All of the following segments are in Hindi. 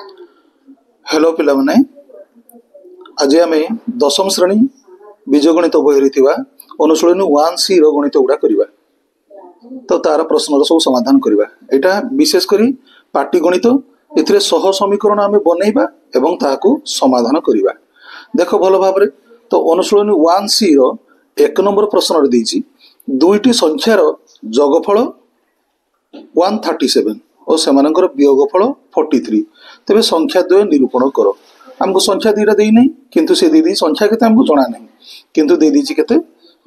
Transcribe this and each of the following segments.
हेलो पिला माने आज आम दशम श्रेणी बीजगणित बही अनुशीलनी 1C गणित गुड़ा करवा तो तार प्रश्न सब समाधान करवा। यहाँ विशेषकर पाटी गणित ए सह समीकरण आम बनइबा एवं ताहाकू समाधान करवा। देख भल भाव तो अनुशीलनी 1C एक नंबर प्रश्न देती दुईटी संख्यार जोगफल 137 और सेमानकर वियोगफल 43 तेरे संख्या द्वय निरूपण कर। आमको संख्या दुईटा देना किंतु से दीदी संख्या केते आमको जना नहीं किंतु दे दीची केते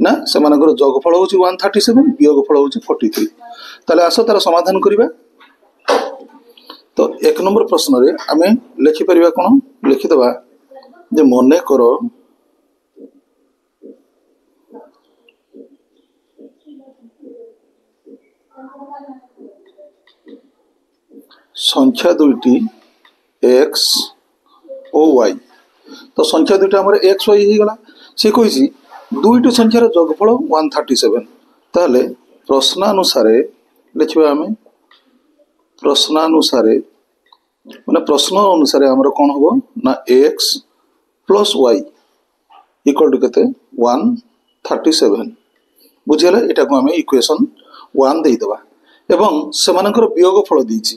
ना सेमानकर जोगफल होची 137 वियोगफल होची 43। ताले आसो तार समाधान करिबा। तो एक नंबर प्रश्न रे आमे लिखि परिबा कोन लिखि दबा जे मने करो संख्या दुईटी एक्स और वाई। तो संख्या दुईटा आमर एक्स वाई हो गला। सी कही दुईटी संख्यार जोगफल 137 ताहले प्रश्नानुसार लिखा आम प्रश्नानुसार माने प्रश्न अनुसार आमर कौन हम ना x plus y equal to केते 137 बुझीगला। यहाँ को आम इक्वेशन 1 देदेबा एवं सेमानकर वियोगफल देछि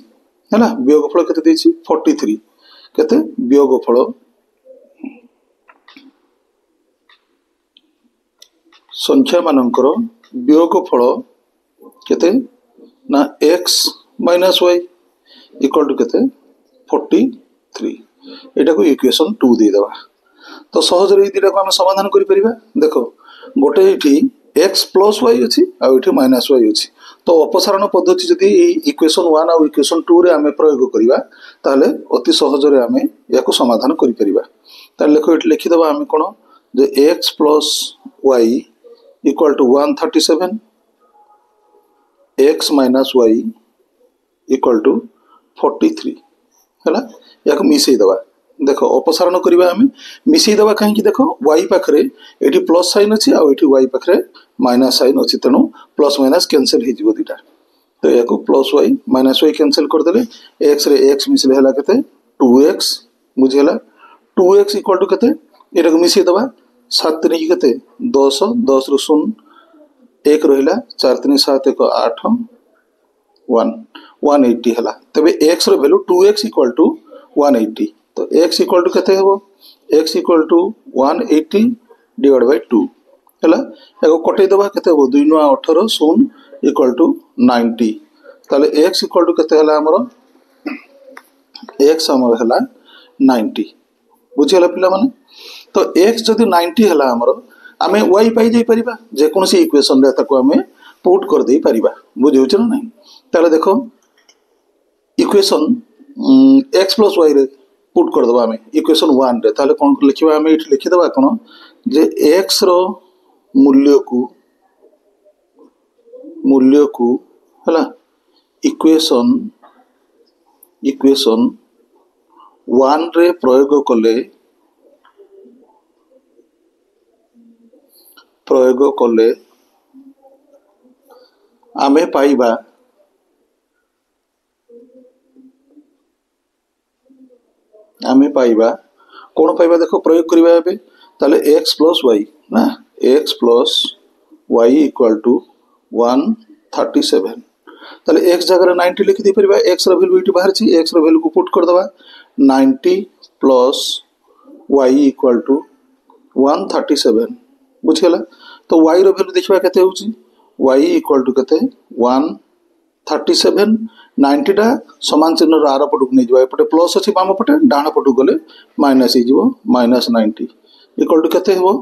है वियोगफल केते देछि 43 केते वियोगफल संख्या मानकर वियोगफल केते ना x minus y equal to केते 43 एटा को इक्वेशन 2 दे देबा। तो सहज रे दिटा को हम समाधान करि परिबा। देखो गोटे एठी x प्लस वाई अछि आ एठी माइनस वाई अछि। तो अपसारण पद्धति जदि इक्वेशन 1 और इक्वेशन 2 रे आमे प्रयोग करिबा ताले अति सहज रे आमे याको समाधान करि परिबा। ताले लेखो एठी लिखि दबा आमे कोन जे x plus y equal to 137 x minus y equal to 43 हैला। याको मिसई दबा। देखो अपसारण करिबा आमे मिसई दबा कहीं देखो y पाखरे एठी प्लस साइन अछि आ एठी y पाखरे माइनस साइन अछि तेनु प्लस माइनस कैंसिल हे जिवो दिटा। तो याको plus y minus y cancel कर देले x रे x मिसले हला केते 2x बुझियला 2x इक्वल टू केते एटा को मिसई दबा 7 3 केते 10 10 रु 0 1 रहिला 4 3 7 1 8 1 180 हला। तबे x रो वैल्यू 2x इक्वल टू 180 तो x इक्वल टू केते हेबो x equal to 180 divide by 2 हैला। एगो कटै दबा केते हेबो 2 9 18 0 इक्वल टू 90 ताले x इक्वल टू केते हला हमरो x हमर हला 90 बुझियला पिला माने। तो x जदि 90 हला हमरो आमे y पाई जाई परिबा जे कोनसी इक्वेशन रे ताको आमे पुट कर देई परिबा बुझिउछ ना नहीं। ताले देखो इक्वेशन x प्लस y रे पुट कर दबा आमे इक्वेशन 1 रे ताले कोन लिखिबा आमे इठ लिखि दबा कोन जे x रो मूल्य को हला इक्वेशन 1 रे प्रयोग कले आमे पाइबा कौन पाइबा देखो प्रयोग करिबा एबे ताले x प्लस y ना x plus y equal to 137 ताले x जगह 90 लिखि दे परिबा x रो वैल्यू इटी बाहर छी x रो वैल्यू को पुट कर दबा 90 प्लस y इक्वल टू 137 बुझियला। तो y रो वैल्यू देखबा केते होची y इक्वल टू केते 137 90 टा समान चिन्ह रो आर पटु नै जबा एपटे प्लस अछि बाम पटे डाण पटु गले माइनस हे जिवो माइनस 90 इक्वल टू केते हेबो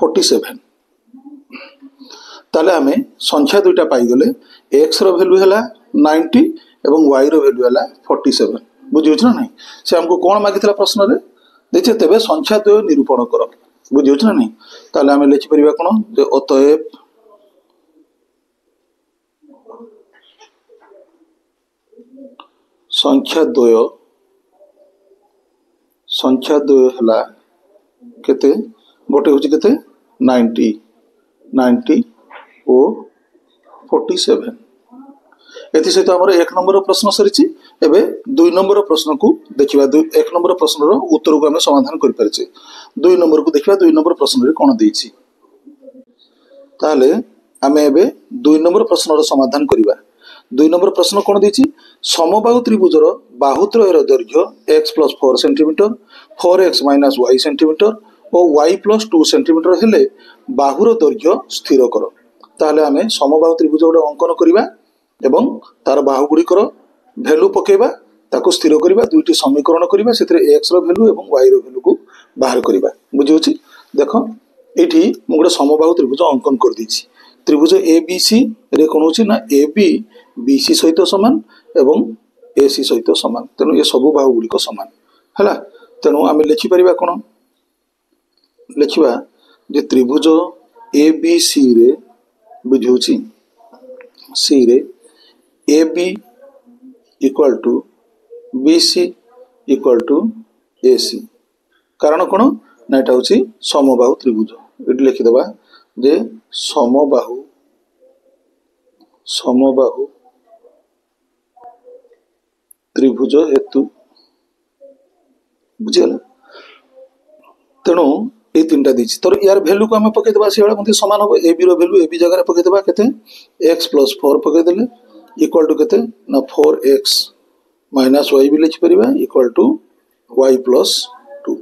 47। ताले हमें संख्या दुईटा पाई गले x रो वैल्यू हला 90 एवं y रो वैल्यू हला 47 बुझिउछ ना नहीं। से हमको कोन मागितला प्रश्न रे देछे तबे संख्या द्वय निरूपण करो बुझिउछ ना नहीं। ताले हमें लिखि परिबा कोन जे अतएव संख्या द्वय हला केते गोटे होची केते 90 90 ओ 47 एथि सहित आमर 1 नंबर प्रश्न सरी एबे 2 नंबर प्रश्न को देखिबा 1 नंबर प्रश्न रो उत्तर को हमें समाधान कर परछे 2 नंबर को देखिबा 2 नंबर प्रश्न रे कोन देछि ताले आमे एबे 2 नंबर प्रश्न रो समाधान करिबा 2 नंबर प्रश्न कोन देछि समबाहु त्रिभुजर बाहुत्रयर दैर्घ्य x + 4 centimetre 4x - y centimetre और y + 2 सेंटीमीटर हेले बाहुर दैर्घ्य स्थिर कर ताले आमे समबाहु त्रिभुज गोटे अंकन करिबा एवं तार बाहु गुड़िकर भैल्यू पकेबा ताको स्थिर करिबा दुईटी समीकरण करिबा सेतरे x रो भैल्यू एवं y रो भैल्यू को बाहर करिबा बुझियोछि देखो एठी मु गोटे समबाहु त्रिभुज अंकन कर दिछि त्रिभुज ABC रे कोन होछि ना AB BC सहित समान एवं AC सहित समान तेनु ये सब बाहु गुड़िक समान हला तेनु आमे लिखि परिबा कोन लिखिबा जे त्रिभुज ABC रे बुझियोछि C रे AB equal to BC equal to AC कारण कोन ना एटा होछि समबाहु त्रिभुज एटी लिखि देबा जे समबाहु त्रिभुज हेतु बुझियला तेणु ये तीनटा दीछि तर यार वैल्यू को हम पके देबा से वाला मध्ये समान हो AB रो वैल्यू AB जगह रे पके देबा केते x + 4 पके देले इक्वल टू केते ना 4x - y भी लिखि परिबा इक्वल टू y + 2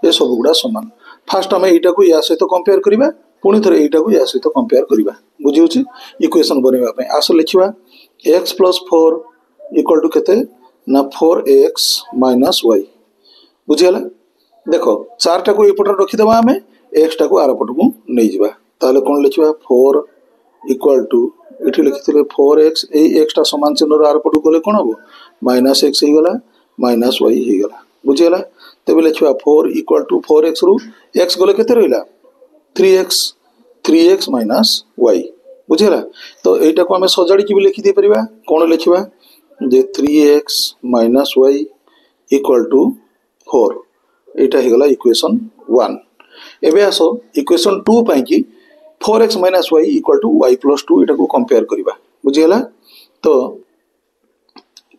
ये सब गुडा समान फास्ट हम एटा को या सहित कंपेयर करिबा पुनी थरे एटा को या सहित कंपेयर करिबा बुझियोछि इक्वेशन बनेबा पय आसो लिखिबा x + 4 इक्वल टू केते ना 4x - y बुझियला देखो 4 टा को एपटर रखि देबा हमें x टा को आर पट को नै जिबा ताले कोन लिखिबा 4 इक्वल टू एठी लिखिथिले 4x ए x टा समान चिन्ह आर पट को गले कोन हो -x हे गला -y हे गला बुझियला तबे लिखिबा 4 इक्वल टू 4x रु x गले केते रहिला 3x - y बुझियला तो एटा को हमें सजाडी कि भी लिखि दे परिबा कोन लिखिबा जे 3x - y इक्वल टू 4 एटा हे गला इक्वेशन 1 एबे आसो इक्वेशन 2 पई कि 4x - y equal to y + 2 एटा को कंपेयर करिबा बुझियला तो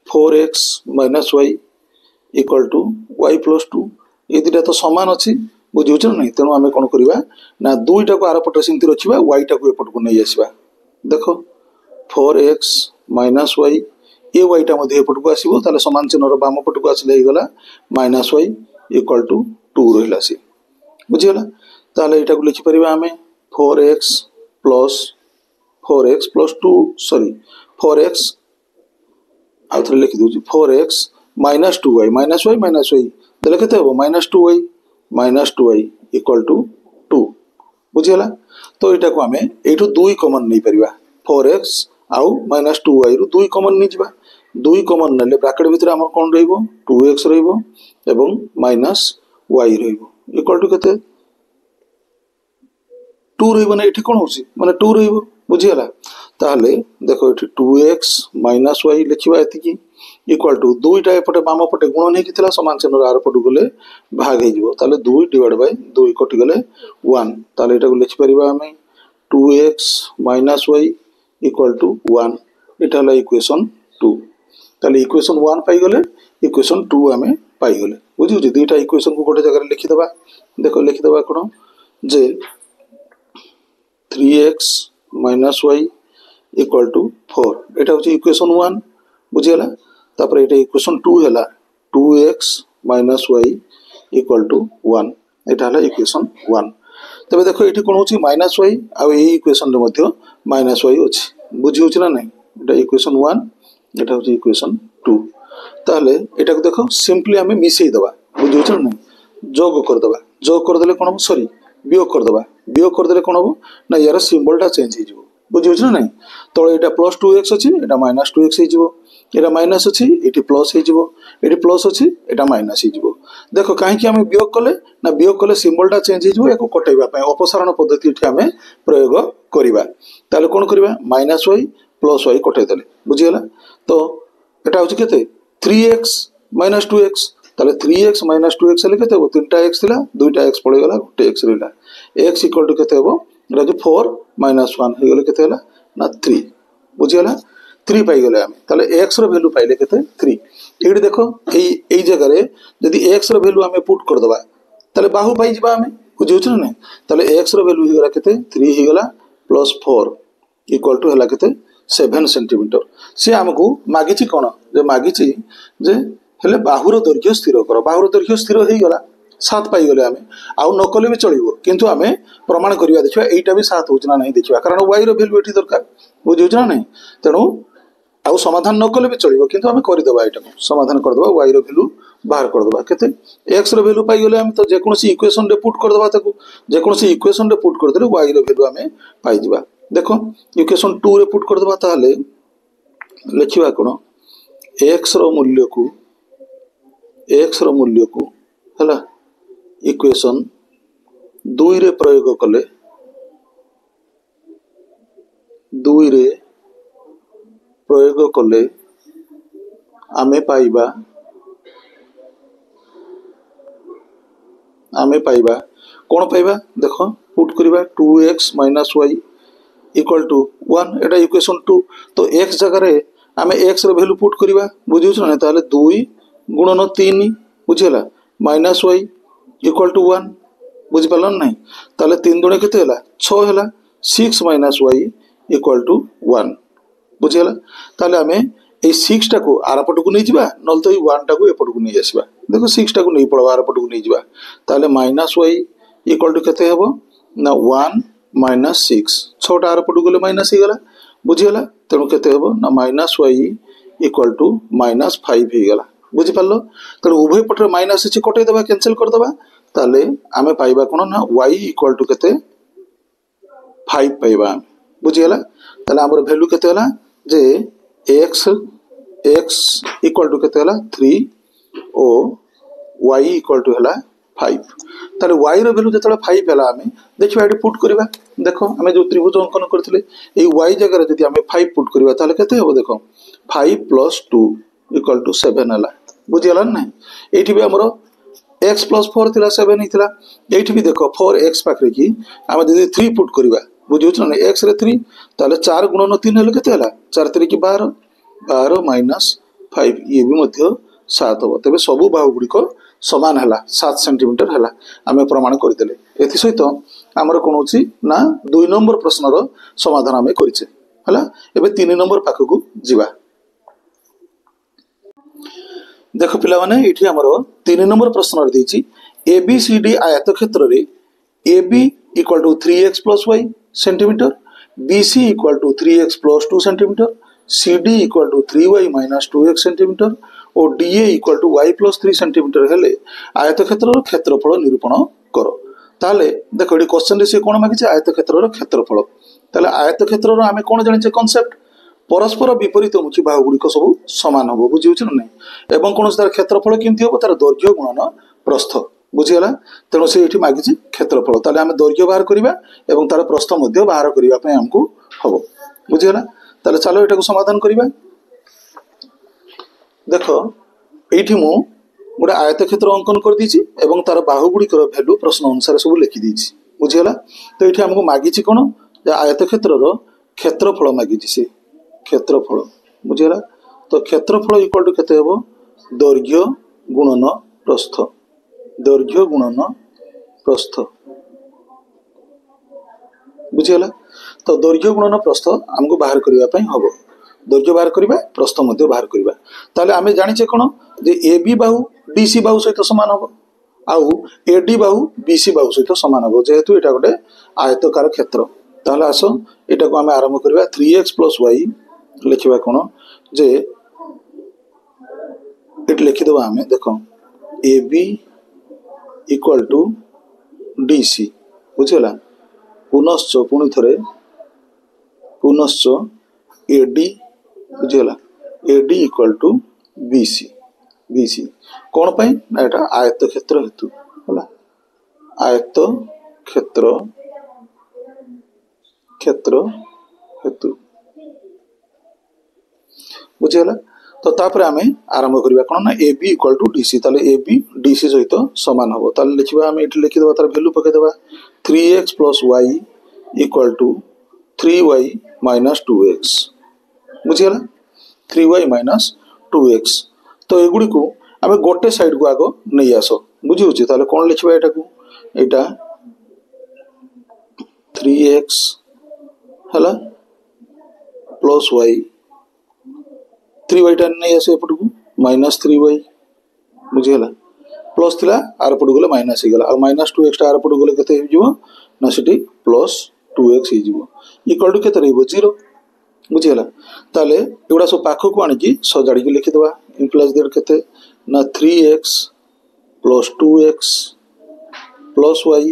4x - y equal to y + 2 ए दिटा तो समान अछि बुझिउछ नै तेनु हमें कोन करिबा ना दुईटा को आर पट सिंति रखिबा y टा को एपट को नै आसीबा देखो 4x - y ए y टा मध्ये एपट को आसीबो ताले समान चिन्ह रो बाम पट को आसीले हे गला -y इक्वल टू 2 रहिला सी बुझियला ताले एटा को लिखि परिबा हमें 4x + 2 सॉरी 4x आउथरे लिखि दोछि 4x - 2y -y देले केते हो -2y इक्वल टू 2 बुझियला तो एटा को हमें एठो 2 कॉमन नै परिबा 4x आउ -2y रु 2 कॉमन नै जिबा 2 कॉमन नले ब्रैकेट भीतर हमर कोन रहइबो 2x रहइबो एवं -y रहइबो इक्वल टू केते 2 रहइबो ना एठी कोन होसी माने 2 रहइबो बुझियला ताले देखो एठी 2x - y लिखिबा एति की इक्वल टू दुईटा एपटे बाम पटे गुण नै किथिला समान चिन्ह आर पटु गले भाग हे जिवो ताले 2 / 2 कटि गले 1 ताले एटा को लिखि परिबा हमें 2x - y इक्वल टू 1 एटा हला इक्वेशन 2 ताले इक्वेशन 1 पाई गले इक्वेशन 2 हमें पाई गले बुझियो जे दुईटा इक्वेशन को गोटे जगह लिखि देबा देखो लिखि देबा कोन जे 3x - y इक्वल टू 4 एटा होची इक्वेशन 1 बुझियला तापर एटा इक्वेशन 2 हैला 2x - y इक्वल टू 1 एटा हला इक्वेशन 1 तबे देखो एठी कोन होची -y आ ए इक्वेशन रे मध्ये -y होची बुझि होची ना नै एटा इक्वेशन 1 एटा होची इक्वेशन 2 ताले एटा को देखो सिंपली हमें मिसई दबा बुझि होची ना नै जोग कर देले कोन हो सॉरी वियोग कर देले कोन हो ना यार सिंबल टा चेंज हे जिवो बुझि होची ना नै तो एटा +2x अछि एटा -2x हे जिवो एटा माइनस अछि एटी प्लस हे जिवो एटी प्लस अछि एटा माइनस हे जिवो देखो काहे कि हमें वियोग कले सिंबल टा चेंज हे जिवो एको कटैबा पय अपसारण पद्धति ठी हमें प्रयोग करिबा ताले कोन करिबा -y + y कटै देले बुझियला तो एटा होछि केते 3x - 2x ताले 3x - 2x ले केते हो 3टा x थिला 2टा x पळे गला गोटे x रहिला x इक्वल टू केते हो एटा जो 4 - 1 हे गेले केते हला ना 3 बुझियला 3 पाइगले आम ताले एक्स रैल्यू पाइले के 3 ये देख यही जगह जदि एक्स रैल्यू आम पुट करदे ताले बाहु पाई आम बुझे ना नहीं ताले एक्स रैल्यू होगा के 3 होगा प्लस 4 इक्वल टू है के 7 सेंटीमीटर सी आमको मागिची कौन जे मागिची जे हेले बाहुर दैर्घ्य स्थिर कर बाहुर दैर्घ्य स्थिर हो गला 7 पाइगले आम आउ न कले भी चलो किंतु आम प्रमाण करवा देखा यहीटा भी 7 होना नहीं देखा कारण वाई रैल्यू ये दरकार बुझे ना नहीं तेणु आउ समाधान न कले भी चलो किंतु आम करदे यहाँ समाधान करदे वाई रैल्यू बाहर करदे के एक्स रैल्यू पाइगले आम तो जेकोसी इक्वेशन रे पुट करदे जेकोसी इक्वेशन रे पुट करदे वाई रैल्यू आम पाइबा देख इक्वेशन 2 रे पुट करदे ताहले लिखिबा कोन एक्स रो मूल्य को हला इक्वेशन 2 रे प्रयोग कले 2 रे प्रयोग कले आमे पाइबा कौन पाइबा देख पुट करवा 2x minus y equal to 1 Etah equation 2 तो x जगह रे आमे x रो वैल्यू पुट करवा बुझियो ना ताले 2 गुणन 3 बुझिला माइनस वाई इक्वल टू 1 बुझि पालन नहीं ताले 3 दुणे केते हला 6 हला 6 माइनस वाई इक्वल टू 1 बुझिला ताले आमे ए 6 टा को आर पट को नहीं जिबा नल तो 1 टा को ए पट को नहीं आसीबा देखो 6 टा को नहीं पड़वा आर पट को नहीं जिबा ताले माइनस वाई इक्वल टू केते हेबो ना 1 माइनस 6 6टा आर पट गले माइनस ही गला बुझीगला तेणु केते हेबो ना minus y equal to minus 5 ही गला बुझी पारलो तेणु उभय पटे माइनस अछि कटै देबा कैंसिल कर देबा ताले आमे पाइबा कोन ना y इक्वल टू केते 5 पाइबा बुझीगला ताले हमर वैल्यू केते हला जे x इक्वल टू केते हला 3 ओ y इक्वल टू हला 5 ताले y रो वैल्यू जतले 5 हला आमे देखिबा एटी पुट करबा देखो आमे जो त्रिभुज अंकन करथिले ए y जगह रे जदि आमे 5 पुट करबा ताले केते हेबो देखो 5 प्लस 2 इक्वल टू 7 हला बुझियला नहीं एठी भी हमरो x प्लस 4 थिला 7 हिथिला एठी भी देखो 4x पाखरे की आमे जदि 3 पुट करबा बुझियो ना x रे 3 ताले 4 गुणन 3 हेले केते हला 4 3 की 12 12 माइनस 5 ये भी मध्य 7 हो तबे सबु बाहु गुडी को समान हला 7 सेंटीमीटर हला आमे प्रमाण करदेले एथि सहित हमर कोन होची ना 2 नंबर प्रश्न रो समाधान आमे करिचे हला एबे 3 नंबर पाख को जिबा देखो पिला माने एठी हमर 3 नंबर प्रश्न रे देची ABCD आयत क्षेत्र रे AB equal to 3x plus y centimetre BC equal to 3x plus 2 centimetre CD equal to 3y minus 2x centimetre और DA equal to y plus 3 centimetre हेले आयत क्षेत्र क्षेत्रफल निरूपण करो ताले देखो एडी क्वेश्चन रे से कोन मागिছে आयत क्षेत्र क्षेत्रफल ताले आयत क्षेत्र रो आमे कोन जानिचे कांसेप्ट परस्पर विपरीतमुखी बाहु गुडी को सब समान होबो बुझियो छ नै एवं कोन तार क्षेत्रफल केमति होबो तार दैर्घ्य गुणन प्रस्थ बुझियला तेणु से एठी मागिছে क्षेत्रफल ताले आमे दैर्घ्य बाहर करिबा एवं तार प्रस्थ मध्य बाहर करिबा पय हमकु होबो बुझियला ताले चलो एटा को समाधान करिबा देखो एठी मु गोटे आयत क्षेत्र अंकन कर दीची एवं तार बाहु गुडी कर वैल्यू प्रश्न अनुसार सब लिखि दीची बुझियला तो एठी हमकु मागिছি कोन जे आयत क्षेत्र रो क्षेत्रफल मागिছি से क्षेत्रफल बुझियला तो क्षेत्रफल इक्वल टू केते हेबो दैर्घ्य गुणन प्रस्थ दैर्घ्य गुणन प्रस्थ बुझियला तो दैर्घ्य गुणन प्रस्थ हमकु बाहर करिवा पई हबो दैर्घ्य बाहर करिबा प्रस्थ मध्य बाहर करिबा ताले आमे जानिचे कोन जे AB बाहु DC बाहु सहित समान हबो आउ AD बाहु BC बाहु सहित समान हबो जेहेतु एटा गोटे आयताकार क्षेत्र ताले आसो एटा को आमे आरंभ करिबा 3x + y लिखिबा कोन जे एट लिखि दबा आमे देखो AB इक्वल टू DC बुझिला पुनश्च पुनि थरे पुनश्च AD बुझिला AD इक्वल टू BC कौन पाई ना एटा आयत क्षेत्र हेतु होला आयत क्षेत्र हेतु बुझिला तो तापर आमे आरंभ करिबा कोन ना AB इक्वल टू DC ताले AB DC सहित समान हबो ताले लिखिबा आमे एठी लिखि देबा तार वैल्यू पके देबा 3x + y equal to 3y - 2x बुझिला 3y माइनस 2x तो एगुड़ी को आम गोटे साइड को आग नहीं आस बुझे ताले कौन लिखा यहाँ को यहाँ 3x है प्लस y 3y टा नहीं आस एपट को माइनस 3y बुझीगला प्लस थिला आर पट गले माइनस हो गला माइनस 2x आर पट गले केते हो ना सेठी प्लस 2x हो इक्वल टू केते रहइबो 0 बुझीगला ताले एगुडा सब पाखो को आनी सजाड़ी के लिखि देबा इम्प्लाइज दैट केते ना 3x plus 2x plus y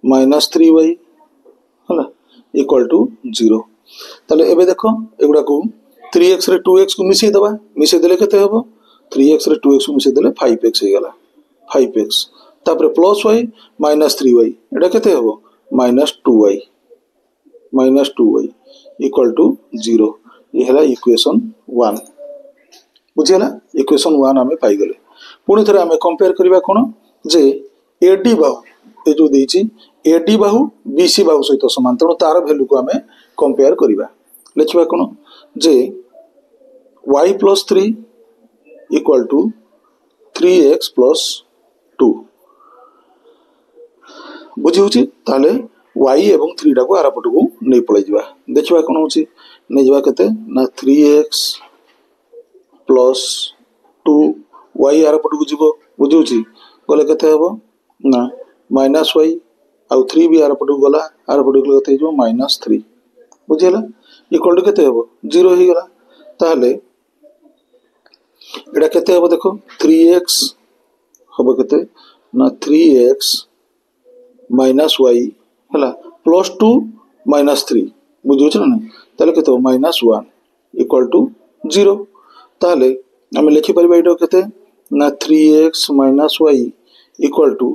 minus 3y है इक्वल टू 0 ताले एबे देखो एगुडा को 3x रे 2x को मिसई देबा मिसई देले केते हेबो 3x रे 2x को मिसई देले 5x हो गला 5x तापर प्लस y माइनस 3y एटा केते हेबो माइनस 2y इक्वल टू 0 ये है इक्वेशन 1 बुझीगला इक्वेशन 1 आमे पाई गले पुणी थरे आमे कंपेयर करबा कोन जे एडी बाहु ए जो देछि एडी बाहु बीसी बाहु सहित समान तेणु तार वैल्यू को आमे कंपेयर करबा लिखबा कोन जे y plus 3 equal to 3x plus 2 बुझी होची ताले y एवं 3 टा को आर पट को नहीं पळै जिबा देखिबा कोन होची नै जिबा केते ना 3x प्लस 2 y आर पट को जिवो बुझी होची गले केते हेबो ना माइनस y आ 3 भी आर पट को गला आर पट को केते जिवो माइनस 3 बुझिला इक्वल टू केते हेबो 0 ही गला ताले एटा केते हेबो देखो 3x हबो केते ना 3x माइनस y हला प्लस 2 माइनस 3 बुझियो छ ना ताले केते हो माइनस 1 इक्वल टू 0 ताले हम लिखि परबा एटा केते ना 3x minus y equal to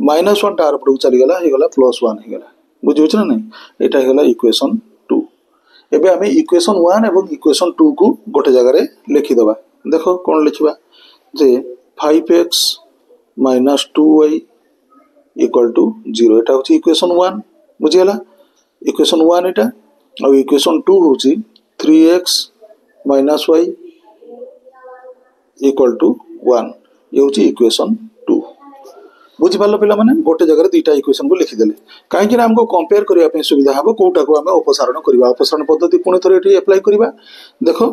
minus 1 टार पड चली गला हे गला प्लस 1 हे गला बुझियो छ ना एटा हे गला इक्वेशन 2 एबे हमें इक्वेशन 1 एवं इक्वेशन 2 को गोटे जगह रे लिखि देबा देखो कोन लिखबा जे 5x minus 2y equal to 0 एटा होची इक्वेशन 1 बुझियला इक्वेशन 1 एटा और इक्वेशन 2 होची 3x minus y equal to 1 ये होची इक्वेशन 2 बुझि पालो पिला माने गोटे जगह रे दुईटा इक्वेशन को लिखि देले काहे कि हमको कंपेयर करिया पे सुविधा हबो कोटा को हमें अपसारण करबा अपसारण पद्धति पुणी थरे एठी अप्लाई करबा देखो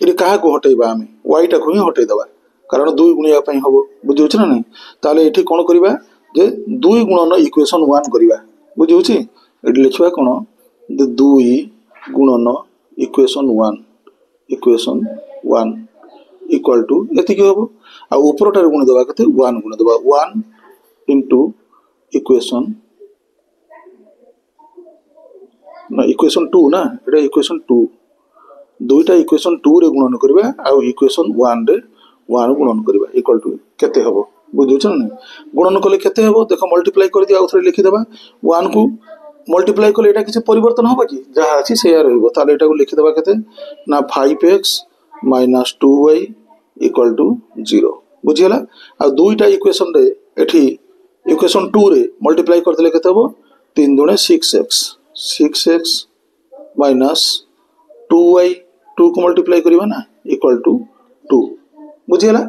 एठी काहा को हटेबा हमें y टा को ही हटे देबा कारण 2 गुणिया पई हबो बुझि होछ ना नहीं ताले एठी कोन करबा जे 2 गुणन इक्वेशन 1 करबा बुझि होछि एठी लिखबा कोन जे 2 गुणन इक्वेशन 1 इक्वल टू एति के हबो आ ऊपरटार गुण देबा कते 1 गुण देबा 1 into equation ना इक्वेशन 2 ना एटा इक्वेशन 2 दुईटा इक्वेशन 2 रे गुणन करबा आ इक्वेशन 1 रे 1 गुणन करबा इक्वल टू केते हबो बुझियो छ ना गुणन कले केते हबो देखो मल्टीप्लाई कर दिया आउथरे लिखि देबा 1 को मल्टीप्लाई कले एटा किछ परिवर्तन होबा कि जहा अछि सेया रहइबो ताले एटा को लिखि देबा केते ना 5x minus 2y equal to 0 बुझियला आ दुईटा इक्वेशन रे एठी इक्वेशन 2 रे मल्टीप्लाई कर देले केते हबो 3 दुणे 6x माइनस 2y 2 को मल्टीप्लाई करिबा ना इक्वल टू 2 बुझियला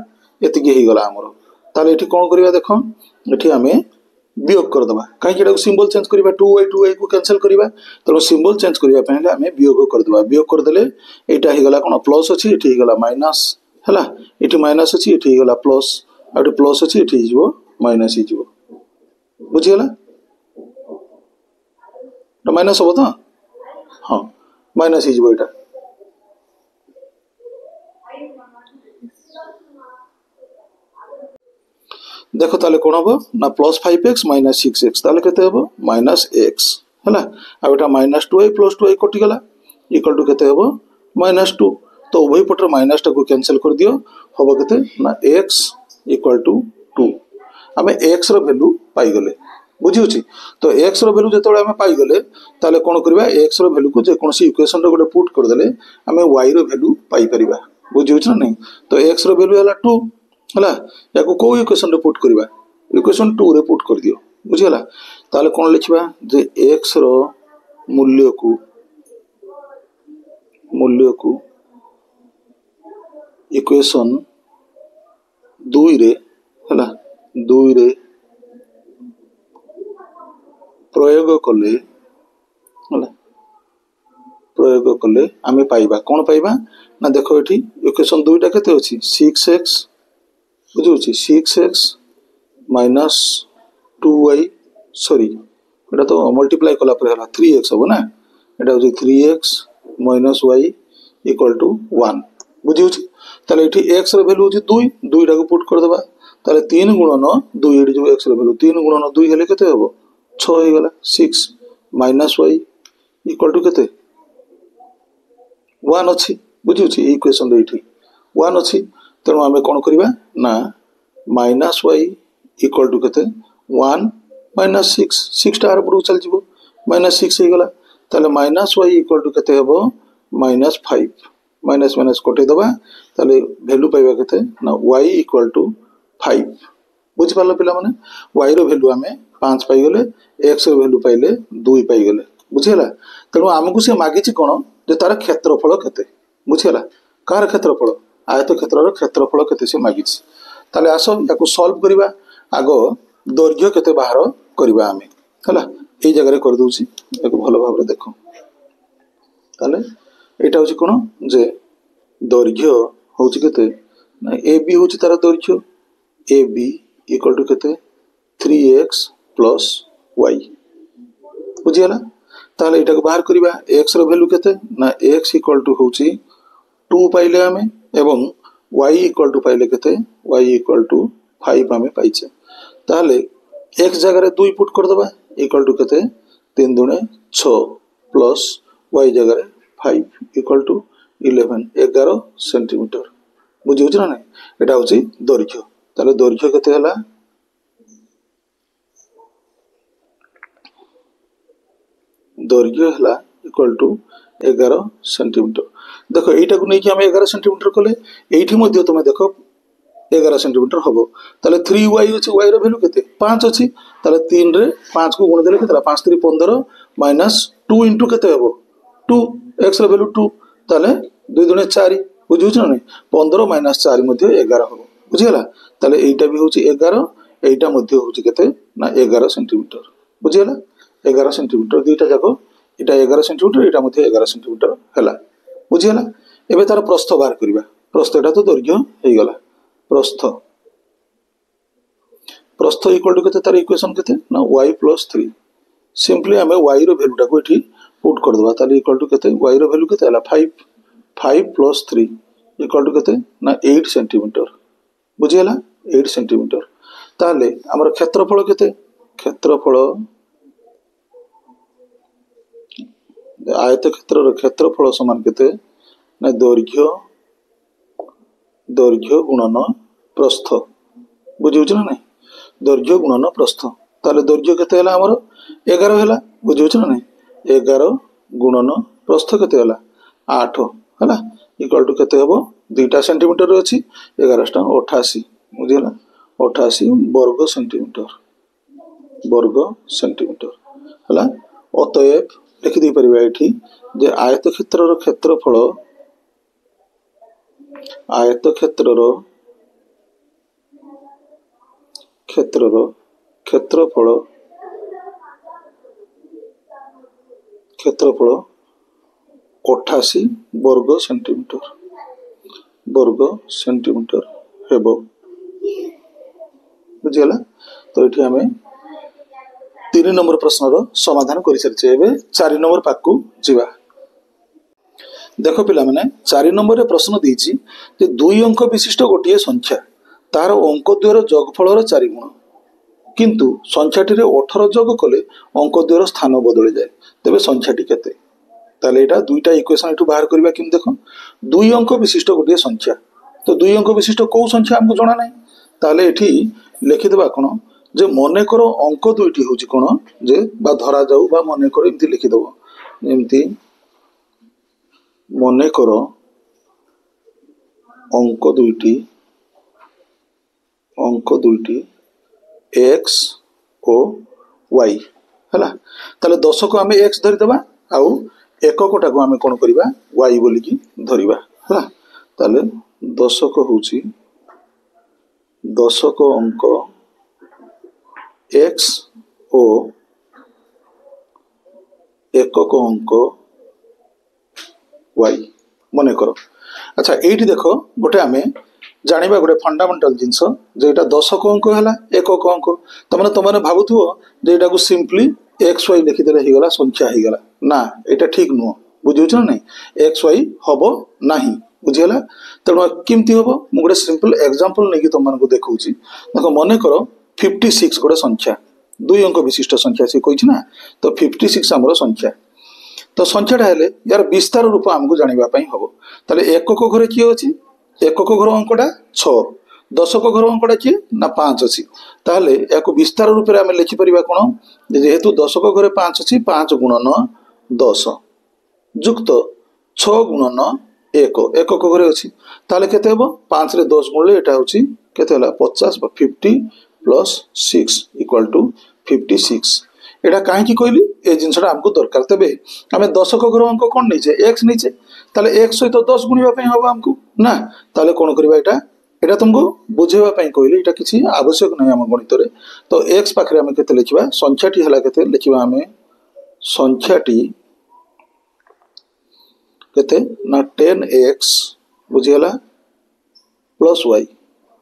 एति के ही गला हमरो ताले एठी कोन करिबा देखो एठी हमें वियोग कर दबा काहे कि एटा सिंबल चेंज करिबा 2y को कैंसिल करिबा तो सिंबल चेंज करिबा पहले हमें वियोग कर दबा वियोग कर देले एटा ही गला कोन प्लस अछि एठी ही गला माइनस हला एठी माइनस अछि एठी ही गला प्लस आ एठी प्लस अछि एठी हिजबो माइनस हिजबो बुझियला तो माइनस हो तो हाँ माइनस हिजबो एटा देखो ताले कोन हबो ना प्लस 5x माइनस 6x ताले केते हबो माइनस x हला आ एटा माइनस 2y प्लस 2y कटि गला इक्वल टू केते हबो माइनस 2 तो उभय पटर माइनस टा को कैंसिल कर दियो हबो केते ना x इक्वल टू 2 हमें x रो वैल्यू पाई गले बुझियो छी तो x रो वैल्यू जेतोळे हमें पाई गले ताले कोन करबा x रो वैल्यू को जे कोनसी इक्वेशन रो गोटे पुट कर देले हमें y रो वैल्यू पाई परिबा बुझियो छी नहीं तो x रो वैल्यू हला 2 हला या को इक्वेशन रे पुट करबा इक्वेशन 2 रे पुट कर दियो बुझियला ताले कोन लिखबा जे x रो मूल्य को इक्वेशन 2 रे हला 2 रे प्रयोग कले हला प्रयोग कले आमे पाइबा कोन पाइबा ना देखो एठी इक्वेशन 2 टा केते अछि 6x बुझुछि 6x minus 2y sorry एटा तो मल्टीप्लाई कला पर हला 3x हो ना एटा होछि 3x minus y equal to 1 बुझुछि ताले एठी x रो वैल्यू होछि 2 2 टा को पुट कर देबा ताले 3 गुणन 2 एठी जो x रो वैल्यू 3 गुणन 2 हेले केते हबो 6 हे गेला 6 माइनस y इक्वल टू केते 1 अछि बुझुछि इक्वेशन रे एठी 1 अछि तेनु आमे कोन करिबा ना माइनस y इक्वल टू केते 1 माइनस 6 6 टा आर चल जिवो माइनस 6 हे गेला ताले माइनस y इक्वल टू केते हबो माइनस 5 माइनस माइनस कोटे दबा ताले वैल्यू पाइबा केते ना y इक्वल टू 5 बुझ पालो पिला माने y रो वैल्यू आमे 5 पाई गेले x रो वैल्यू पाइले 2 पाई गेले बुझियला तेनु हमकु से मागिछि कोन जे तार क्षेत्रफल केते बुझियला कार क्षेत्रफल आयत क्षेत्रर क्षेत्रफल केते से मागिछि ताले आसो याकु सॉल्व करिबा आगो दैर्घ्य केते बाहर करिबा आमे हला ए जगह रे कर दोछि एको भलो भाबरे देखो ताले एटा होछि कोन जे दैर्घ्य होछि केते ना ए बी होछि तार दैर्घ्य ए बी इक्वल टू केते 3x प्लस y बुझियला ताले एटा को बाहर करिबा x रो वैल्यू केते ना x इक्वल टू होछि 2 पाइले आमे एवं y इक्वल टू पाइले केते y इक्वल टू 5 आमे पाइछे ताले x जगह रे 2 पुट कर दबा इक्वल टू केते 3 दुने 6 प्लस y जगह रे 5 इक्वल टू 11 सेंटीमीटर बुझियो ना नै एटा होछि दैर्घ्य ताले दैर्घ्य केते हला दैर्घ्य हला इक्वल टू 11 सेंटीमीटर देखो एटा को नै कि हम 11 सेंटीमीटर कोले एठी मध्ये तुमे देखो 11 सेंटीमीटर हबो ताले 3y अछि y रो वैल्यू केते 5 अछि ताले 3 रे 5 को गुण देले केतला 5 3 15 माइनस 2 इनटू केते हबो 2 x रो वैल्यू 2 ताले 2 दुने 4 बुझुछ नै 15 माइनस 4 मध्ये 11 हबो बुझियला ताले एटा भी होछि 11 एटा मध्ये होछि केते ना 11 सेंटीमीटर बुझियला 11 सेंटीमीटर दुईटा जाको एटा 11 सेंटीमीटर एटा मध्ये 11 सेंटीमीटर हला बुझियला एबे तार प्रस्थ बाहर करिबा प्रस्थ एटा तो दैर्घ्य हे गेला प्रस्थ प्रस्थ इक्वल टू केते तार इक्वेशन केते ना y प्लस 3 सिंपली हमें y रो वैल्यू टा को एठी पुट कर दबा ताले इक्वल टू केते y रो वैल्यू केते हला 5 5 प्लस 3 इक्वल टू केते ना 8 सेंटीमीटर बुझियला 8 सेंटीमीटर ताले हमर क्षेत्रफल केते क्षेत्रफल आयत क्षेत्रर क्षेत्रफल समान केते ना दैर्घ्य दैर्घ्य गुणन प्रस्थ बुझियो ना नै दैर्घ्य गुणन प्रस्थ ताले दैर्घ्य केते हला हमर 11 हला बुझियो ना नै 11 गुणन प्रस्थ केते हला 8 हला इक्वल टू केते हबो 2 सेंटीमीटर अछि 11 टा 88 बुझियला 88 वर्ग सेंटीमीटर हला अतएव लिखि दे परिबा एठी जे आयत क्षेत्रर क्षेत्रफल आयत क्षेत्रर क्षेत्रफल क्षेत्रफल 88 वर्ग सेंटीमीटर हेबो बुझियला तो एठी हमें 3 नंबर प्रश्न रो समाधान करि सरछे एबे 4 नंबर पाकु जिबा देखो पिला माने 4 नंबर रे प्रश्न देछि जे 2 अंक विशिष्ट गोटिए संख्या तार अंक द्वयर जोगफल रो 4 गुण किंतु संख्याटी रे 18 जोग कले अंक द्वयर स्थान बदल जाय तबे संख्याटी केते ताले एटा दुईटा इक्वेशन एठू बाहर करबा किम देखो 2 अंक विशिष्ट गोटिए संख्या तो 2 अंक विशिष्ट को संख्या हमको जणा नै ताले एठी लिखि देबा कोन जे मने करो अंक दुईटी होची कोन जे बा धरा जाऊ बा मने करो इमती लिखि दबो इमती मने करो अंक दुईटी x ओ y हला ताले 10 को हमें x धरि देबा आउ एककटा को हमें कोन करिबा y बोली की धरिबा हला ताले दशक होची दशक अंक x ओ एकक अंक y मन कर। अच्छा ये देख गोटे आम जाना गोटे फंडामेंटाल जिनस जेटा दशक अंक है एकक अंक तमें तुमने भावुव जे यहाँ सिंपली एक्स वाई लिखिदे होगा संख्या हो गला ना यहाँ ठीक नुह बुझे ना नहीं एक्स वाई हम ना बुझीगला तेणु केमती हम मुझे गोटे सिंपल एग्जांपल नहीं तुमको देखा देख मन कर 56 गोटे संख्या 2 अंक विशिष्ट संख्या सी कही ना तो 56 आमर संख्या तो संख्याटा हेले यार विस्तार रूप आमको जानापी हम ताले एकक घर किए अच्छी एकक घर अंकटा 6 दशक घर अंकटा किए ना 5 अच्छी ताहले या विस्तार रूप में लिखिपर कौन जेहेतु दशक घरे 5 अच्छी 5 गुणन 10 जुक्त 6 गुणन 1 एकक घरे अच्छी ताहले केते हेबो 5 रे 10 गुणले एटा होची केते हला 50 बा 50 प्लस 6 इक्वल टू 56 एटा कहीं कहली ए जिनसा आमको दरकार तेबे आम दशक घर अंक कौन नहीं एक्स नहीं ताले एक्स सहित 10 गुणा हम आमको ना ताले कौन करबा एटा तुमको बुझेवाई कहली एटा किसी आवश्यक नहीं आम गणित रे तो एक्स पाखे आम केते लिखिबा संख्याटी हला केते लिखिबा आम संख्याटी केते ना 10x बुझीगला प्लस y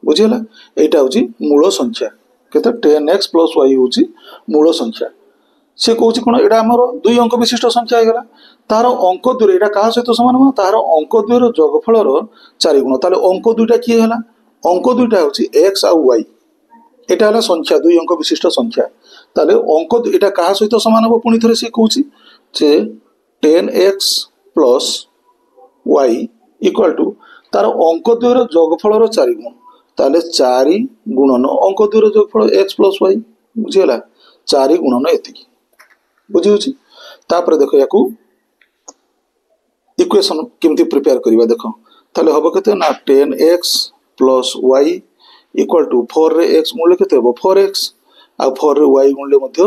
बुझीगला एटा होची मूल संख्या केते 10x प्लस y होची मूल संख्या से कौन कौन यहाँ आमर 2 अंक विशिष्ट संख्या हो गला तार अंक 2 यहाँ क्या सहित सामान हम तार अंक 2 जोगफल 4 गुण ताले अंक 2टा किए है अंक 2टा हूँ एक्स आउ वाई यहाँ है संख्या 2 अंक विशिष्ट संख्या ताले अंक यहाँ क्या सहित सामान हम पुणी थे सी कौन जे 10x plus y equal to तार अंक 2 जोगफल 4 गुण ताले 4 गुणन अंक 2 जोगफल एक्स प्लस वाई बुझीगला 4 गुणन एति बुझी तापर देख या इक्वेशन केमती प्रिपेयर करवा देख ताले हम के ना 10x plus y equal to 4 रे x मूल्य केते हेबो 4x आ 4 रे y मूल्य मध्य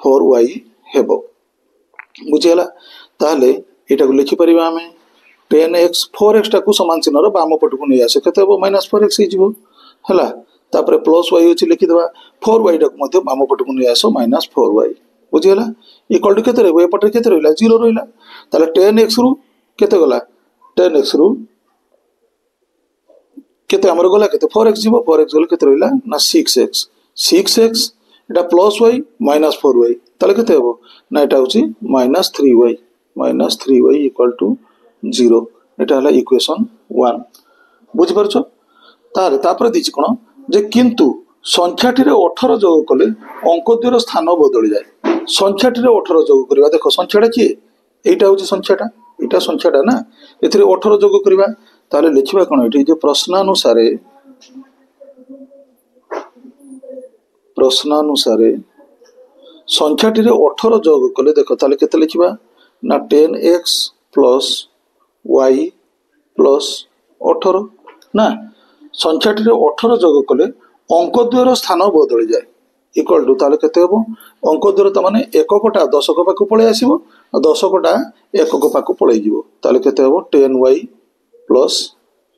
4y हेबो बुझीगला ताले एटा को लिखि परिबा हमें 10x 4x टाकू समान चिन्ह बाम पट को नहीं आसे केते हेबो -4x ही जीवो हला तापर प्लस y अछि लिखि देबा 4y टाकू मध्य बाम पट को नहीं आसो -4y बुझीगला इक्वल टू केते रहबो एपटे केते रहला 0 रहला ताले 10x रु केते गला 10x रु केते हमर गला केते 4x जीवो 4x गला केते रहला ना 6x एटा प्लस y माइनस 4y ताले केते हेबो ना एटा होची -3y इक्वल टू 0 एटा हला इक्वेशन 1 बुझि परछो तारे तापर दिछि कोन जे किंतु संख्याटी रे 18 जोग कले अंक 2 स्थान बदली जाए संख्याटी रे 18 जोग करबा देखो संख्याटा की एटा होची संख्याटा ना एथिरे 18 जोग करबा ताले लिखिबा कोन एठी जे प्रश्नानुसारे संख्याटी रे 18 जोग कले देखो ताले केते लिखिबा ना 10x प्लस y प्लस 18 ना संख्याटी रे 18 जोग कले अंक 2 स्थान बदली जाए इक्वल टू ताले केते हेबो अंक 2 त माने एककटा दशक पाकु पळे आसीबो दशकटा एकक पाकु पळे जीवो ताले केते हेबो 10y प्लस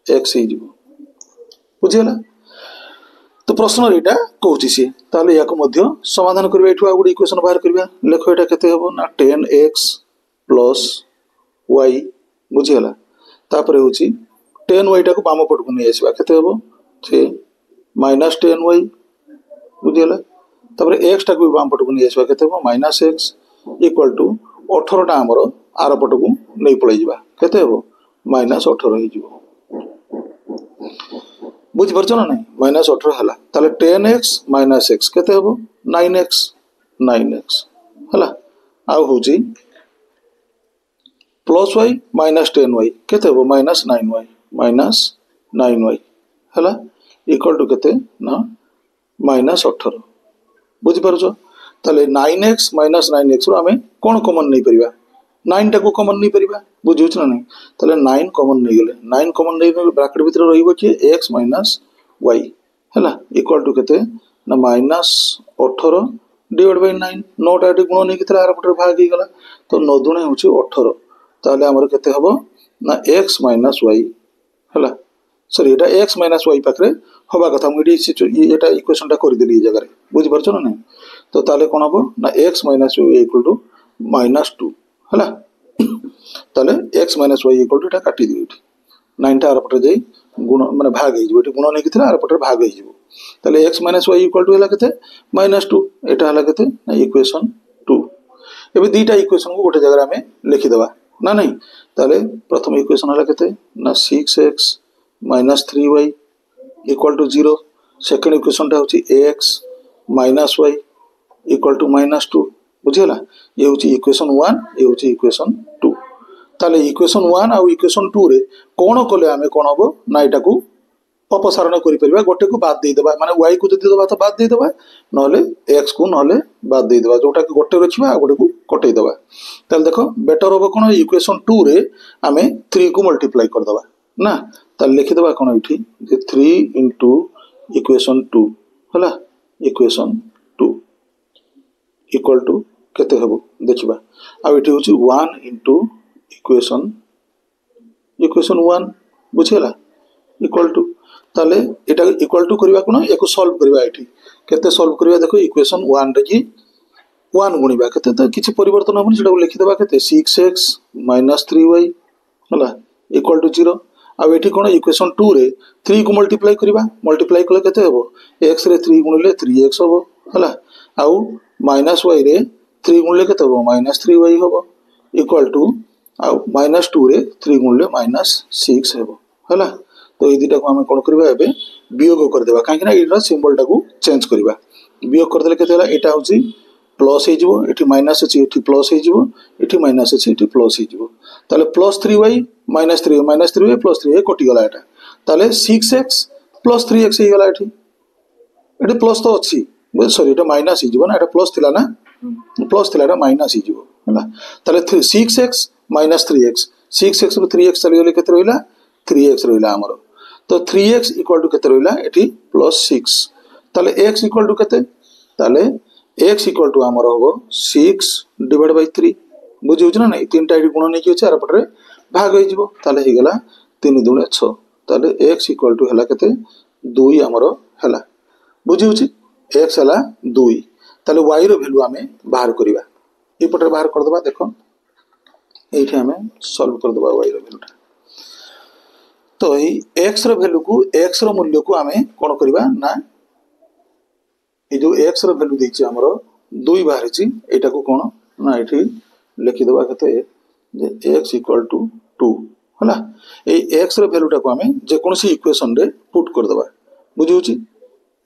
x ही जीवो बुझियला तो प्रश्न एटा कहूची सी ताले याको मध्य समाधान करबा एठु आ गुडी इक्वेशन बाहर करबा लेखो एटा केते हेबो ना 10x प्लस y बुझियला तापर होची 10y टाकू बाम पट को नै आसीबा केते हेबो से -10y बुझियला तापर x टाकू बाम पट को नै आसीबा केते हेबो -x इक्वल टू 18 टा हमरो आर पट को नै पळै जिबा केते हेबो -18 ही जिवो बुझ परछो ना नै -18 हला ताले 10x -x केते हेबो 9x हला आ होची प्लस y -10y केते हेबो -9y हला इक्वल टू केते ना -18 बुझ परछो ताले 9x -9x रो हमें कोन कॉमन नहीं परिबा 9 टाको कॉमन नहीं परिबा बुझुछ ना नहीं ताले 9 कॉमन नहीं गेले 9 कॉमन नहीं गेले ब्रैकेट भीतर रहिबो कि x y हला इक्वल टू केते ना -18 डिवाइड बाय 9 नोट आटे गुण नहीं केते आर पटर भाग ही गला तो 9 दुणे होची 18 ताले हमर केते हबो ना x y हला सॉरी एटा x माइनस y पाखरे हवा कथा मुडी एटा इक्वेशन टा कर देली जगह रे बुझि परछ ना नहीं तो ताले कोन हबो ना x minus y equal to -2 हला ताले x minus y equal to एटा काटी दियो 9 टा आरपटे जाई गुण माने भाग हे जिवो एटी गुण नै किथला आरपटे भाग हे जिवो ताले x minus y equal to हला केते -2 एटा हला केते ना इक्वेशन 2 एबे दीटा इक्वेशन को गोटे जगह में लिखि देबा ना नहीं ताले प्रथम इक्वेशन हला केते ना 6x - 3y equal to 0 second equation टा होची ax - y इक्वल टू -2 बुझियला ये होची इक्वेशन 1 ये होची इक्वेशन 2 ताले इक्वेशन 1 आ इक्वेशन 2 रे कोन कोले आमे कोन हबो ना एटा को अपसारण करि परिबा गोटे को बाद दे देबा माने y को जदि देबा तो बाद दे देबा नहले x को नहले बाद दे देबा जोटा कि गोटे रखिबा आ गोटे को कटै देबा ताले देखो बेटर होबो कोन इक्वेशन 2 रे आमे 3 को मल्टीप्लाई कर देबा ना ताले लिखि देबा कोन इठी जे 3 इनटू इक्वेशन 2 हला इक्वेशन 2 इक्वल टू केते हेबो देखिबा आ इठी होची 1 इनटू इक्वेशन 1 बुझियला इक्वल टू ताले एटा इक्वल टू करबा कोन एको सॉल्व करबा एठी केते सॉल्व करबा देखो इक्वेशन 1 रे की 1 गुणीबा केते तो किछि परिवर्तन होबनी सेटा लिखि देबा केते 6x - 3y हला इक्वल टू 0 आ एठी कोन इक्वेशन 2 रे 3 को मल्टीप्लाई कले केते हेबो x रे 3 गुणिले 3x होबो हला आ -y रे 3 गुणिले केते होबो -3y होबो इक्वल टू आ -2 रे 3 गुणिले -6 हेबो हला तो ये दुटा को हम कोन करबा एबे वियोग कर देबा काहे कि ना एटा सिंबल टा को चेंज करबा वियोग कर देले केते हला एटा होची प्लस हे जिवो एठी माइनस अछि एठी प्लस हे जिवो एठी माइनस अछि एठी प्लस हे जिवो ताले plus 3y -3y plus 3y कटि गला एटा ताले 6x प्लस 3x हे गला एठी प्लस तो अछि सॉरी एटा माइनस हे जिवो ना एटा प्लस थिला ना प्लस थिला एटा माइनस हे जिवो हला ताले 6x - 3x 6x रो 3x चली गले केते रहिला 3x रहिला हमरो तो 3x इक्वल टू केते रहिला एठी +6 ताले x इक्वल टू केते ताले x इक्वल टू हमरो होबो 6 डिवाइड बाय 3 बुझिउ ना नै तीनटा एठी गुण नै कि अछि आर पटरे भाग होई जिवो ताले हे गेला 3 2 6 ताले x इक्वल टू हला केते 2 हमरो हला बुझिउ छी x हला 2 ताले y रो वैल्यू हमें बाहर करिबा ए पटरे बाहर कर दबा देखो एठी हमें सॉल्व कर दबा y रो वैल्यूटा तो ये x रो वैल्यू को x रो मूल्य को हमें कोन करबा ना ए जो x रो वैल्यू देछि हमरो 2 बाहर छि एटा को कोन ना एठी लिखि दबा कते जे x इक्वल टू 2 हला ए x रो वैल्यूटा को हमें जे कोनसी इक्वेशन रे पुट कर दबा बुझिउ छि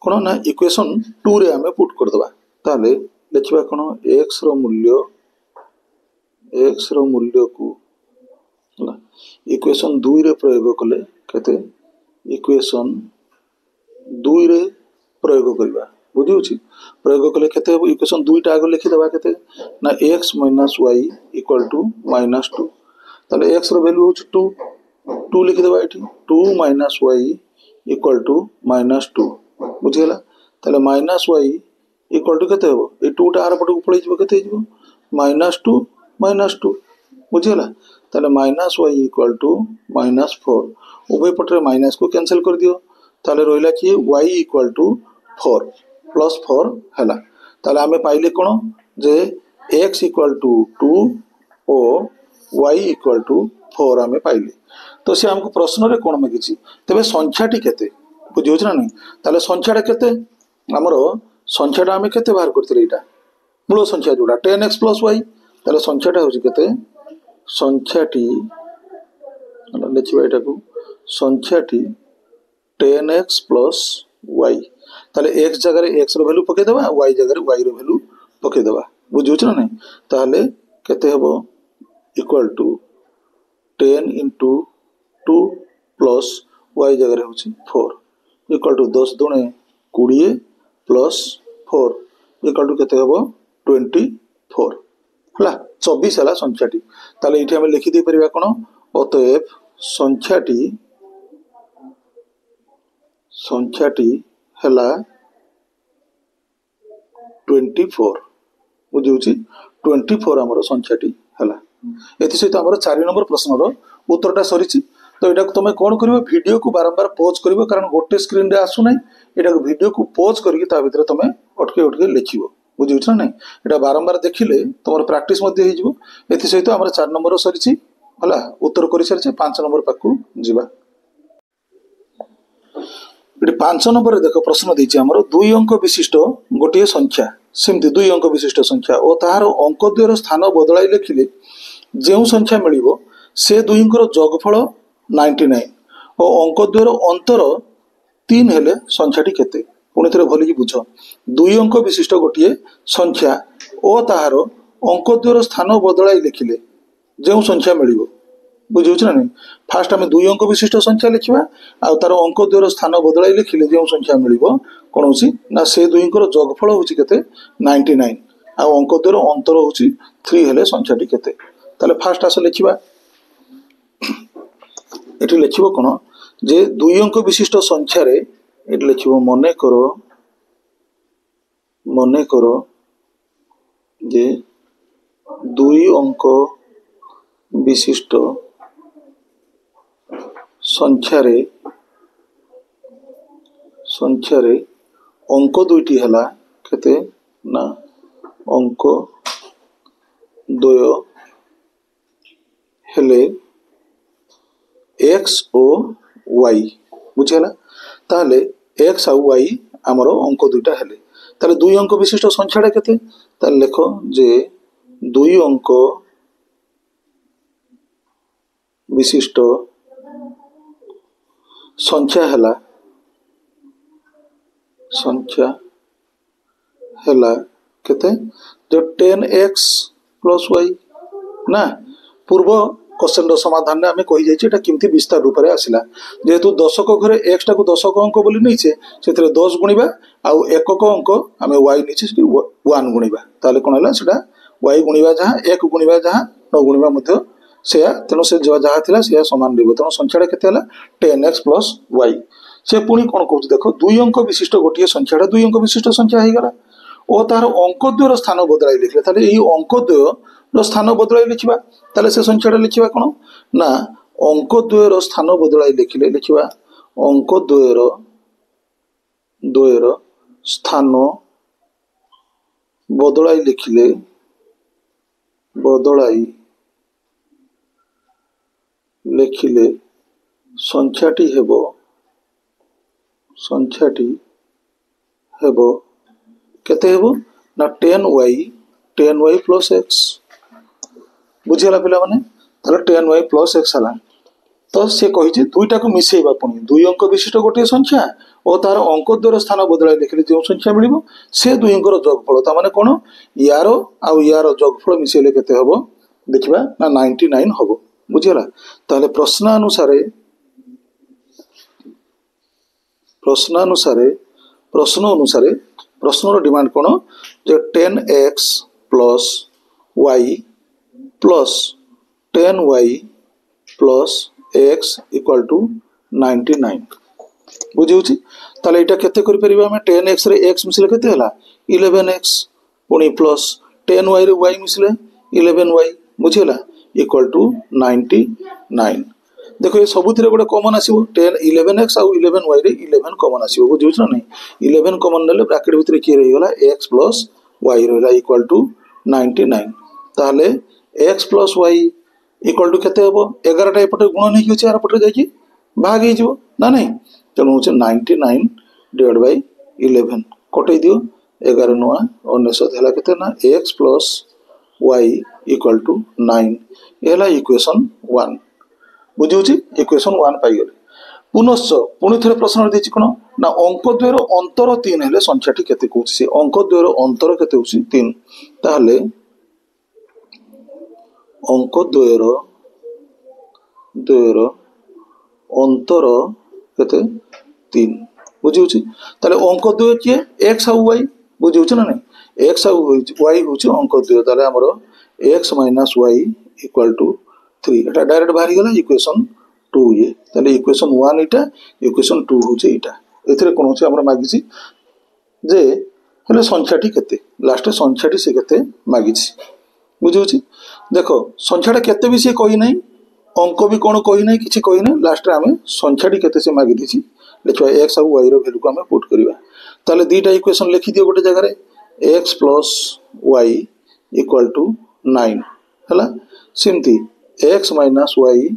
कोन ना इक्वेशन 2 रे हमें पुट कर दबा ताले लिखिबा कोन x रो मूल्य को इक्वेशन 2 रे प्रयोग कले केते इक्वेशन 2 रे प्रयोग करबा बुझिउ छी प्रयोग कले केते इक्वेशन 2 टा आगे लिखि देबा केते ना x - y इक्वल टू -2 ताले x रो वैल्यू होछ 2 लिखि देबा एठी 2 - y इक्वल टू -2 बुझियला ताले -y इक्वल टू केते हेबो ए 2 टा आर पट को पळै जिवो केते जिवो -2 बुझियला ताले -y इक्वल टू -4 उभय पटरे माइनस को कैंसिल कर दियो ताले रोइला कि y इक्वल टू 4 +4 हला ताले हमें पाइले कोन जे x इक्वल टू 2 और y इक्वल टू 4 हमें पाइले तो से हमको प्रश्न रे कोन मागिछि तबे संख्याटी केते बुझियो ना नहीं ताले संख्याटा केते हमरो संख्याटा हमें केते बाहर करथिले एटा मूल संख्या जोडा 10x + y ताले संख्याटा होछि केते संख्याटी लिखिबा एटा को संख्याटी 10x + y ताले x जगह रे x रो वैल्यू पके देबा y जगह रे y रो वैल्यू पके देबा बुझिउ छ नै ताले केते हेबो इक्वल टू 10 * 2 प्लस y जगह रे होछि 4 इक्वल टू 10 दुणे 20 प्लस 4 इक्वल टू केते हेबो 24 हला 24 हला संख्याटी ताले इठी हम लिखि दे परिबा कोन अतएव संख्याटी हला 24 बुझिउछि 24 हमर संख्याटी हला एथि सहित हमर 4 नंबर प्रश्न रो उत्तरटा सरिछि तो यहाँ तुम कौन कर वीडियो को बारंबार पॉज कर कारण गोटे स्क्रीन रे आसुना यहाँ वीडियो को पॉज करके तुम अटके अटके लिख बुझे ना ना यहाँ बारंबार देखिले तुम प्राक्टिस सहित आम 4 नंबर सरी है उत्तर कर सारी 5 नंबर पाक जावा। 5 नंबर देख प्रश्न देती आमर 2 अंक विशिष्ट गोटे संख्या सेमती 2 अंक विशिष्ट संख्या और तार अंक द्वयर स्थान बदलाई लिखिले जो संख्या मिल से दुईंकर जोगफल 99 और अंक द्वयर अंतर 3 हेले संख्याटी केते पुणी थे भल बुझ 2 अंक विशिष्ट गोटे संख्या और तार अंक द्वयर स्थान बदलाई लिखिले जो संख्या मिल बुझे ना नहीं फास्ट आम 2 अंक विशिष्ट संख्या लिखा आ तार अंक द्वयर स्थान बदलाई लिखिले जो संख्या मिल कौन ना से दुईंकर जोगफल हूँ के 99 आ अंक द्वयर अंतर हूँ 3 हेले संख्याटी केते ताले फास्ट आस लिखा ये लिख कौन जे 2 अंक विशिष्ट संख्या रे ये लिख मन कर जे 2 अंक विशिष्ट संख्या रे अंक दुईटी है केते ना अंक द्वय हेले एक्स और वाई बुझेगा ताले एक्स आउ वाई आमर अंक दुईटा हेले ताले 2 अंक विशिष्ट संख्याटा केते ताले लेख जे 2 अंक विशिष्ट संख्या हैला केते जो 10x प्लस वाई ना पूर्व क्वेश्चन समाधान में आम कही जाइए किमती विस्तार रूप से आसला जेहेतु दशक घरे एक्स टाक दशक अंक बोली नहींचे से 10 गुणा आउ एकक अंक आम वाई नीचे 1 गुणा ताले कौन है सेटा वाई गुणा जहाँ 1 गुणा जहाँ 9 गुणा से तेणु से जहाँ थी से सामान रही तेणु संख्याटा के 10x प्लस वाई से पुणी कौन कह देख 2 अंक विशिष्ट गोटे संख्याटा 2 अंक विशिष्ट संख्या होगा और तार अंक द्वयर स्थान बदलाई लिखले ताले यही अंक द्वयर स्थान बदलाई लिखा ताले से संख्याटा लिखा कौन ना अंक द्वयर स्थान बदलाई लिखले लिखा अंक द्वयर स्थान बदलाई लिखिले संख्याटी हेबो केते हेबो ना 10y प्लस x बुझेला पिला माने ताले 10y प्लस x हला तो से कहि दुईटा को मिसेबा पुनी 2 अंक विशिष्ट गोटे संख्या और तार अंक द्वयर स्थान बदलाई लिखले जो संख्या मिलिबो से दुईंकर जोगफल ता माने कोन यारो आ यारो जोगफल मिसेले केते हेबो देखिबा ना 99 हेबो बुझेला ताले प्रश्न डिमांड कौन जो 10x plus y plus 10y plus x equal to 99 बुझे ताले इटा केते करि परिबा हम 10x रे x मिसले केते हला 11x पुनी प्लस 10y रे y मिसले 11y बुझेला इक्वल टू 99 देखो ये सबुथ गोटे कमन आसो 11x आउ 11y रे 11 कमन आसो बुझे ना नहीं 11 कमन नेले ब्रैकेट भितर किए रहीगला x प्लस y रहा इक्वल टू 99 ताहले x plus y equal to केते हेबो 11टा एपटे गुण नहीं होछि आर पटे जाई भाग ही जीवो ना नहीं तेणु होछि 99 डिवाइड बाय 11 कटै दियो 11 नुआ 19 हला केते ना x plus y equal to 9 एला इक्वेशन 1 बुझे इक्वेशन 1 पाई गले पुनश्च पुणी थे प्रश्न देछि कोन ना अंक द्वयर अंतर 3 हेले संख्याटी केते कहउछि से अंक द्वयर अंतर केते होछि 3 ताहले अंक द्वयर अंतर केते 3 बुझे ताले अंक द्वय के x आ y बुझे ना नहीं x आ y होछि अंक द्वय ताले हमरो x minus y equal to 3 एटा डायरेक्ट बाहरी गला इक्वेशन 2 ये ताले इक्वेशन 1 इटा इक्वेशन 2 होचे इटा एथरे कोन होचे हमरा मागिछि जे हेले संख्याटी केते लास्ट संख्याटी से केते मागिछि बुझिउछि देखो संख्याटा केते भी से कहि नै अंक भी कौन कही ना किसी कही ना लास्ट आम संख्याटी केते से मागी दीची लिखा एक्स और वाई वैल्यू को आम पुट करवा ताले दीटा इक्वेशन लिखि दियो गोटे जगह x plus y equal to 9 है सेमती x minus y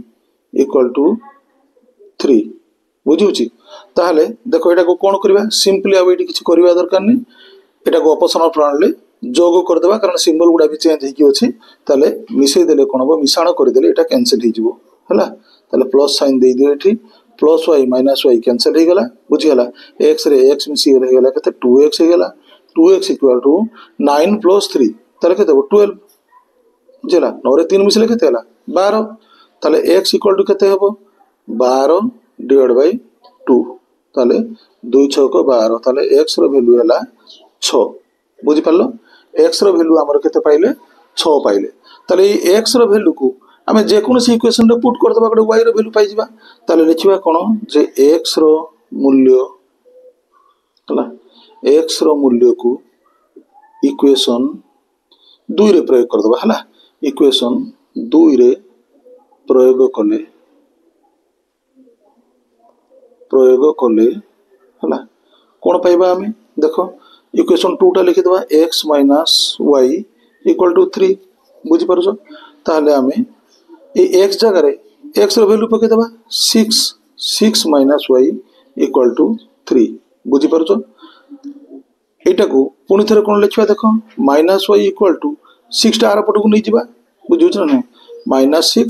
equal to 3 बुझी ताहले देखो यहाँ को कौन करवा सिंपली आउ ये किसी करवा दरकार नहीं यहाँ को अपसरण प्रणाली जोग करदे कारण सिंबल गुड़ा भी चेंज होगी ताले मिसई देले कौन हम मिशाण करदे यहाँ कैनसल हो प्लस साइन दे दियो ये plus y minus y cancel हो गला बुझीगला एक्स रे एक्स मिसी होगा के 2x होगा 2x इक्वल टू 9 प्लस 3 ताले के 12 बुझीगला 9 रे 3 मिसले के 12 ताले x इक्वल टू केते हबो 12 डिवाइड बाय 2 ताले 2 6 को 12 ताले x रो वैल्यू हैला 6 बुझी पारलो x रो वैल्यू हमर केते पाइले 6 पाइले ताले ये x रो वैल्यू को आमे जे कोनोसी इक्वेशन रे पुट कर दबा गडे y रो वैल्यू पाइ जिबा ताले लिखिबा कोन जे x रो मूल्य हला x रो मूल्य को इक्वेशन 2 रे प्रयोग कर दबा हला इक्वेशन 2 रे प्रयोग कले हला कौन पाइबा आमे देखो इक्वेशन 2 टा लिखि दबा x minus y equal to 3 बुझी पारुछ ताहले आमे ए x जगह रे x रो वैल्यू पके दबा 6 माइनस वाई इक्वल टू 3 बुझी पारुछ एटा को पुनी थरे कोन लिखिबा देखो माइनस वाई इक्वल टू 6 टा आर पट को नै जिबा बुझुछ ना माइनस 6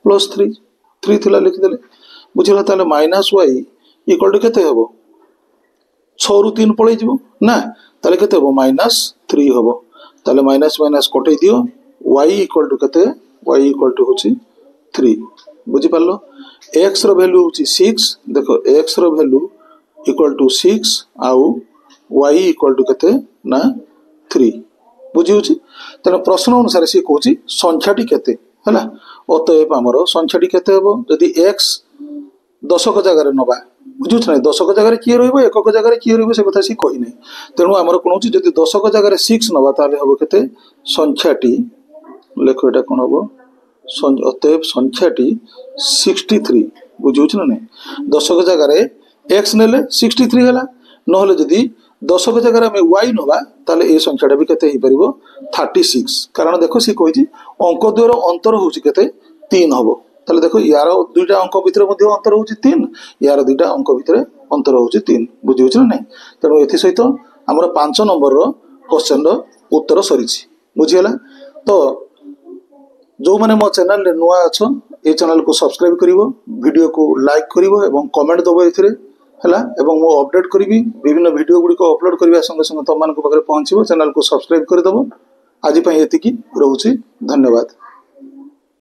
प्लस 3 थिला लिखि देले बुझिला ताले माइनस वाई इक्वल टू केते हबो 6 रु 3 पळै जिवो ना ताले केते हबो माइनस 3 हबो ताले माइनस माइनस कटै दियो y इक्वल टू केते y इक्वल टू होची 3 बुझी पारलो x रो वैल्यू होची 6 देखो x रो वैल्यू इक्वल टू 6 आउ y इक्वल टू केते ना 3 बुझी होची तने प्रश्न अनुसार से कहूची संख्याटी केते हला अतएव हमर संख्याटी केते हबो यदि x दशक जगह नवा बुझुछ ना दशक जगह किए रहिबो एकक जगह किए रहिबो से कथा सी कहि नै तेनु हमर कोन होची यदि दशक जगह 6 नवा ताले हबो केते संख्याटी लेखो एटा कोन हबो अतएव संख्याटी 63 बुझुछ ना नै दशक जगह x नेले 63 हला नहले यदि दशक जगह में y नवा ताले ए संख्याटा भी केते हि परिबो 36 कारण देखो सी कहिची अंक द्वार अंतर होची केते 3 हबो ताले देखो यार दुईटा अंक भितर मध्ये अंतर होची 3 यार दुईटा अंक भितर अंतर होची 3 बुझियोछ ना नै तेनु एथि सहित हमर 5 नंबर रो क्वेश्चन रो उत्तर सरीची बुझियला तो जो माने मो चैनल रे नुवा अछो ए चैनल को सब्सक्राइब करिवो वीडियो को लाइक करिवो एवं कमेंट दबो एथिरे हला एवं मो अपडेट करिवि विभिन्न वीडियो गुडी को अपलोड करिवा संगे संगे तमान को पाखरे पहुंचीबो चैनल को सब्सक्राइब करि दबो आज पई एतिकी रहउची धन्यवाद।